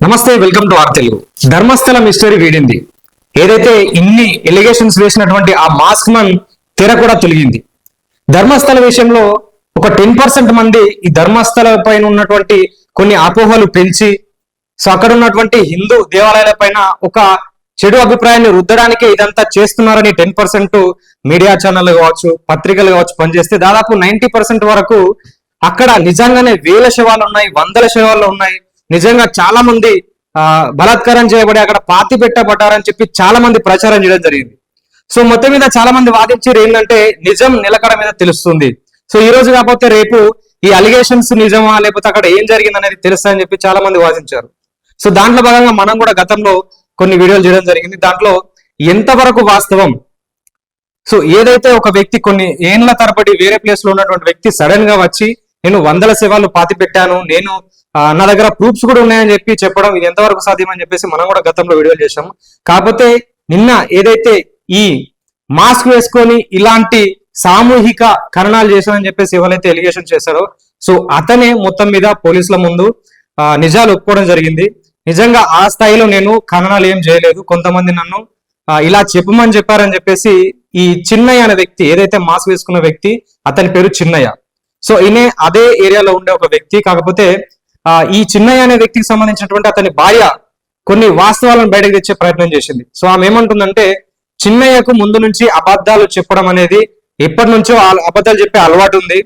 నమస్తే, welcome to R Telugu. Dharmasthala mystery వీడింది. ఏదైతే ఇన్ని ఎలిగేషన్స్ వేసినటువంటి ఆ మాస్క్ మన్ తెర కూడా తొలగింది. ధర్మస్థల విషయంలో ఒక 10% మంది ఈ ధర్మస్థల పైన ఉన్నటువంటి కొన్ని అపోహలు పెంచి సో అక్కడ ఉన్నటువంటి హిందూ దేవాలయాల పైన ఒక చెడు అభిప్రాయాన్ని రుద్దడానికి ఇదంతా చేస్తున్నారని 10% మీడియా ఛానల్ కావచ్చు, పత్రికలు కావచ్చు పనిచేస్తే దాదాపు 90% వరకు అక్కడ నిజంగానే వేల శవాలు ఉన్నాయి, వందల శవాలు ఉన్నాయి. నిజంగా చాలా మంది బలాత్కారం చేయబడి అక్కడ పాతి పెట్టబడ్డారని చెప్పి చాలా మంది ప్రచారం చేయడం జరిగింది. సో మొత్తం మీద చాలా మంది వాదించారు ఏంటంటే నిజం నిలకడ మీద తెలుస్తుంది. సో ఈ రోజు కాకపోతే రేపు ఈ అలిగేషన్స్ నిజమా లేకపోతే అక్కడ ఏం జరిగింది అనేది తెలుస్తుందని చెప్పి చాలా మంది వాదించారు. సో దాంట్లో భాగంగా మనం కూడా గతంలో కొన్ని వీడియోలు చేయడం జరిగింది. దాంట్లో ఎంతవరకు వాస్తవం, సో ఏదైతే ఒక వ్యక్తి కొన్ని ఏళ్ల తరబడి వేరే ప్లేస్ లో ఉన్నటువంటి వ్యక్తి సడన్ గా వచ్చి నేను వందల శవాలు పాతి పెట్టాను, నేను నా దగ్గర ప్రూఫ్స్ కూడా ఉన్నాయని చెప్పి చెప్పడం ఇది ఎంతవరకు సాధ్యమని చెప్పేసి మనం కూడా గతంలో వీడియోలు చేశాము. కాకపోతే నిన్న ఏదైతే ఈ మాస్క్ వేసుకొని ఇలాంటి సామూహిక ఖననాలు చేశానని చెప్పేసి ఎవరైతే ఎలిగేషన్ చేశారో సో అతనే మొత్తం మీద పోలీసుల ముందు నిజాలు ఒప్పుకోవడం జరిగింది. నిజంగా ఆ స్థాయిలో నేను ఖననాలు ఏం చేయలేదు, కొంతమంది నన్ను ఇలా చెప్పమని చెప్పారని చెప్పేసి ఈ చిన్నయ్య అనే వ్యక్తి, ఏదైతే మాస్క్ వేసుకున్న వ్యక్తి అతని పేరు చిన్నయ్య. సో ఈయనే అదే ఏరియాలో ఉండే ఒక వ్యక్తి. కాకపోతే ఈ చిన్నయ్య అనే వ్యక్తికి సంబంధించినటువంటి అతని భార్య కొన్ని వాస్తవాలను బయటకు తెచ్చే ప్రయత్నం చేసింది. సో ఆమె ఏమంటుందంటే చిన్నయ్యకు ముందు నుంచి అబద్ధాలు చెప్పడం అనేది ఎప్పటి నుంచో అబద్ధాలు చెప్పే అలవాటు ఉంది.